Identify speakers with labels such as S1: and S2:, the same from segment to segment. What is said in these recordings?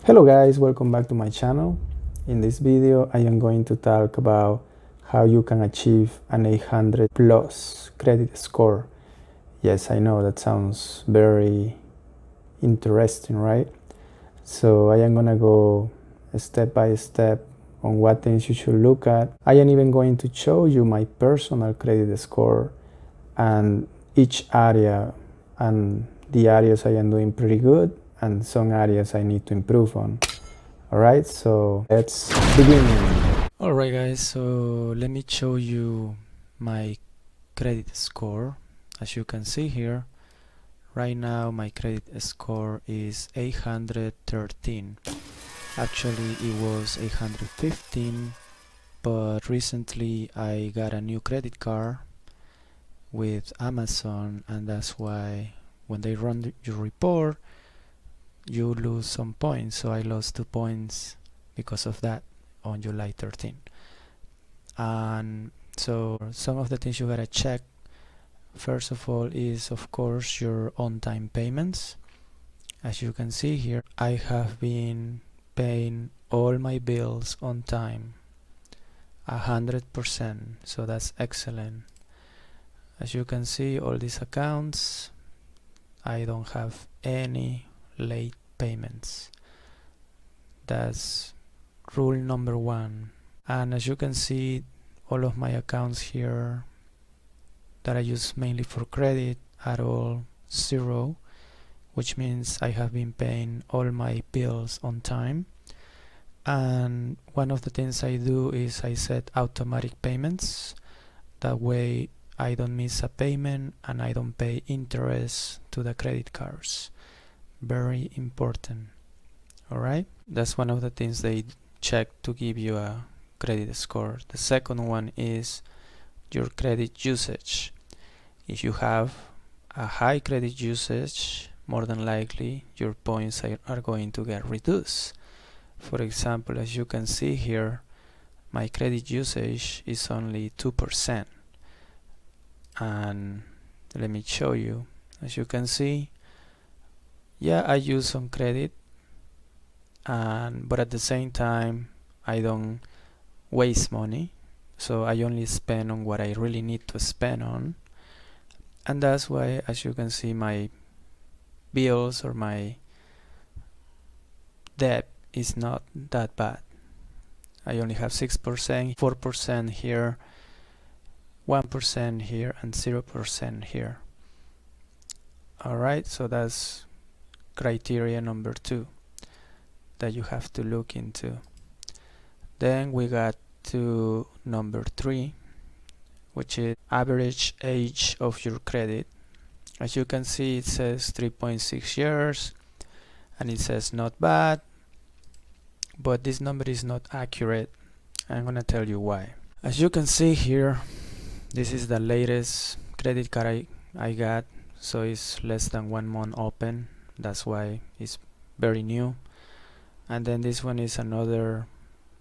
S1: Hello guys, welcome back to my channel. In this video I am going to talk about how you can achieve an 800 plus credit score. Yes, I know that sounds very interesting, right? So I am gonna go step by step on what things you should look at. I am even going to show you my personal credit score and each area and the areas I am doing pretty good and some areas I need to improve on. Alright, so let's begin. Alright guys, so let me show you my credit score. As you can see here, right now my credit score is 813. Actually it was 815, but recently I got a new credit card with Amazon, and that's why when they run your report you lose some points. So I lost 2 points because of that on July 13. And so some of the things you gotta check, first of all, is of course your on-time payments. As you can see here, I have been paying all my bills on time, 100%, so that's excellent. As you can see, all these accounts, I don't have any late payments. That's rule number one. And as you can see, all of my accounts here that I use mainly for credit are all 0, which means I have been paying all my bills on time. And one of the things I do is I set automatic payments. That way I don't miss a payment and I don't pay interest to the credit cards. Very important. Alright, that's one of the things they check to give you a credit score. The second one is your credit usage. If you have a high credit usage, more than likely your points are going to get reduced. For example, as you can see here, my credit usage is only 2%. And let me show you. As you can see, yeah, I use some credit, but at the same time I don't waste money, so I only spend on what I really need to spend on. And that's why, as you can see, my bills or my debt is not that bad. I only have 6%, 4% here, 1% here, and 0% here. Alright, so that's criteria number 2 that you have to look into. Then we got to number 3, which is average age of your credit. As you can see, it says 3.6 years and it says not bad, but this number is not accurate. I'm gonna tell you why. As you can see here, this is the latest credit card I got, so it's less than 1 month open. That's why it's very new. And then this one is another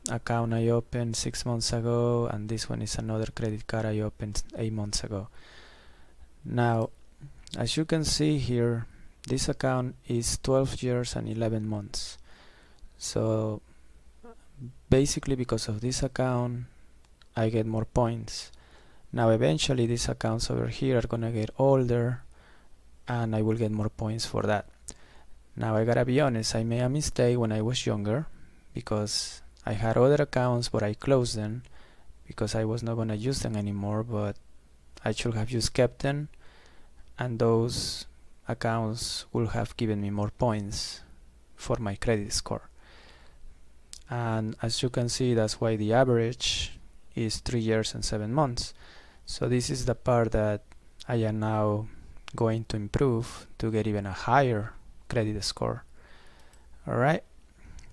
S1: account I opened 6 months ago, and this one is another credit card I opened 8 months ago. Now, as you can see here, this account is 12 years and 11 months. So basically because of this account I get more points. Now eventually these accounts over here are gonna get older and I will get more points for that. Now I gotta be honest, I made a mistake when I was younger because I had other accounts but I closed them because I was not gonna use them anymore, but I should have just kept them, and those accounts will have given me more points for my credit score. And as you can see, that's why the average is 3 years and 7 months. So this is the part that I am now going to improve to get even a higher credit score. Alright,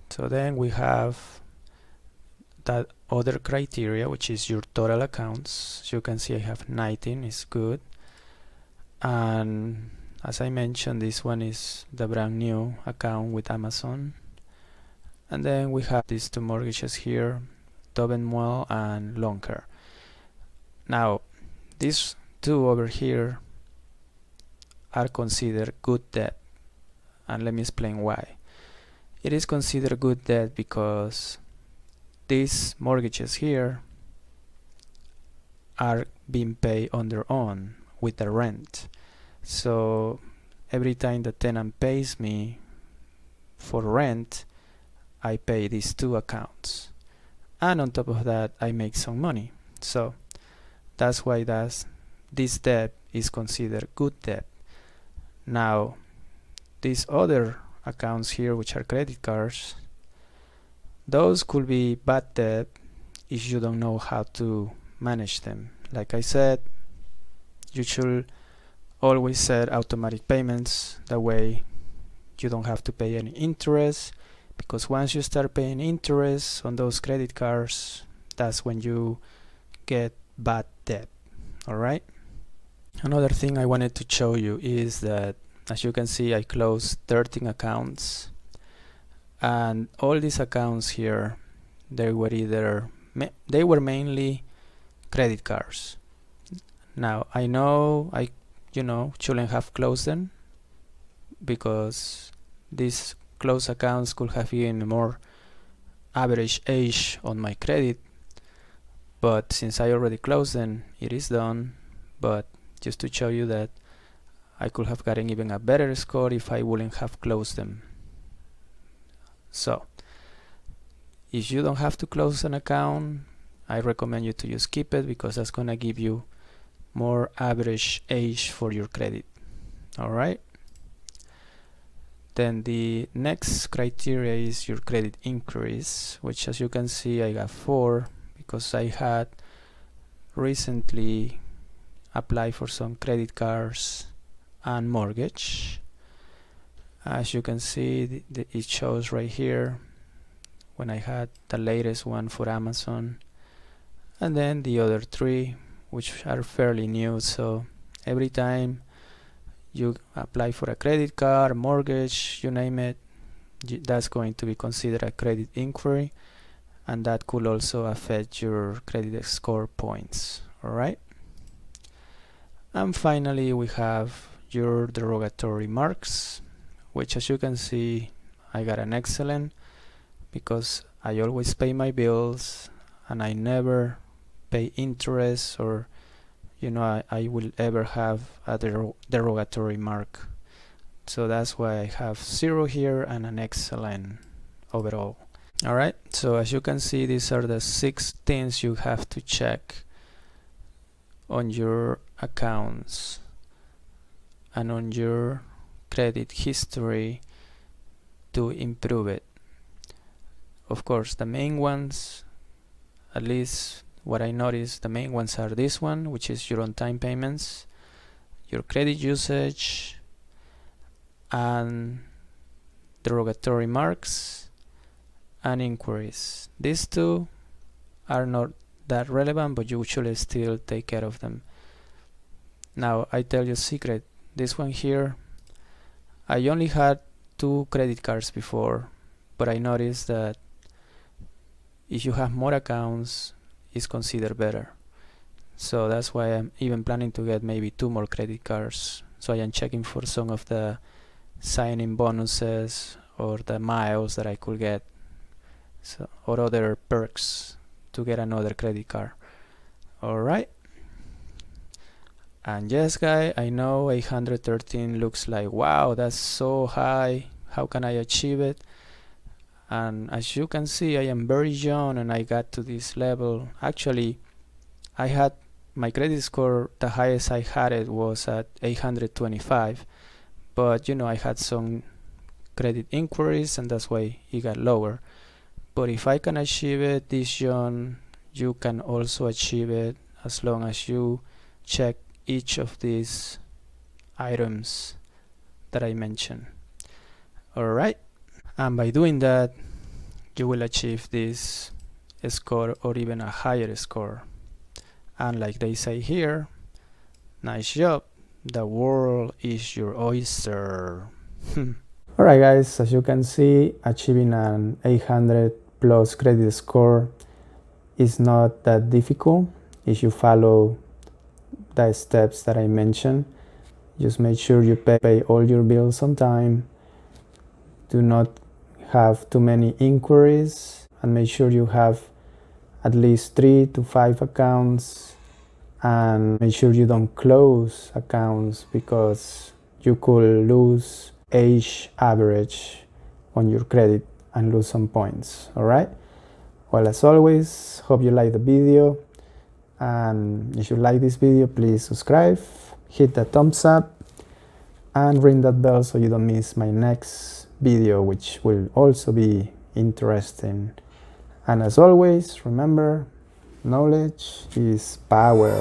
S1: so then we have that other criteria, which is your total accounts. As you can see, I have 19, is good. And as I mentioned, this one is the brand new account with Amazon. And then we have these 2 mortgages here, Dobenmuel and Lonker. Now, these 2 over here are considered good debt, and let me explain why. It is considered good debt because these mortgages here are being paid on their own with the rent. So every time the tenant pays me for rent, I pay these two accounts. And on top of that, I make some money. So that's why this debt is considered good debt. Now, these other accounts here, which are credit cards, those could be bad debt if you don't know how to manage them. Like I said, you should always set automatic payments. That way you don't have to pay any interest, because once you start paying interest on those credit cards, that's when you get bad debt. Alright? Another thing I wanted to show you is that, as you can see, I closed 13 accounts, and all these accounts here, they were mainly credit cards. Now I know I shouldn't have closed them, because these closed accounts could have given more average age on my credit, but since I already closed them, it is done. But just to show you that I could have gotten even a better score if I wouldn't have closed them. So if you don't have to close an account, I recommend you to just keep it, because that's gonna give you more average age for your credit. Alright? Then the next criteria is your credit inquiries, which, as you can see, I got 4 because I had recently applied for some credit cards and mortgage. As you can see, it shows right here when I had the latest one for Amazon, and then the other 3 which are fairly new. So every time you apply for a credit card, mortgage, you name it, that's going to be considered a credit inquiry, and that could also affect your credit score points. Alright? And finally, we have your derogatory marks, which, as you can see, I got an excellent, because I always pay my bills and I never pay interest, or I will ever have a derogatory mark. So that's why I have 0 here and an excellent overall. Alright, so as you can see, these are the 6 things you have to check on your accounts and on your credit history to improve it. Of course, the main ones, at least what I noticed, the main ones are this one, which is your on-time payments, your credit usage, and derogatory marks and inquiries. These 2 are not that relevant, but you should still take care of them. Now I tell you a secret, this one here, I only had 2 credit cards before, but I noticed that if you have more accounts, it's considered better. So that's why I'm even planning to get maybe 2 more credit cards. So I am checking for some of the sign-in bonuses or the miles that I could get, or other perks to get another credit card. Alright? And yes, guys, I know 813 looks like, wow, that's so high, how can I achieve it? And as you can see, I am very young and I got to this level. Actually, I had my credit score, the highest I had it was at 825, but I had some credit inquiries and that's why it got lower. But if I can achieve it this young, you can also achieve it, as long as you check each of these items that I mentioned. Alright? And by doing that, you will achieve this score or even a higher score. And like they say here, nice job, the world is your oyster. Alright guys, as you can see, achieving an 800 plus credit score is not that difficult if you follow the steps that I mentioned. Just make sure you pay all your bills on time. Do not have too many inquiries, and make sure you have at least 3 to 5 accounts, and make sure you don't close accounts because you could lose age average on your credit and lose some points. All right, well, as always, hope you like the video, and if you like this video, please subscribe, hit the thumbs up, and ring that bell so you don't miss my next video, which will also be interesting. And as always, remember, knowledge is power.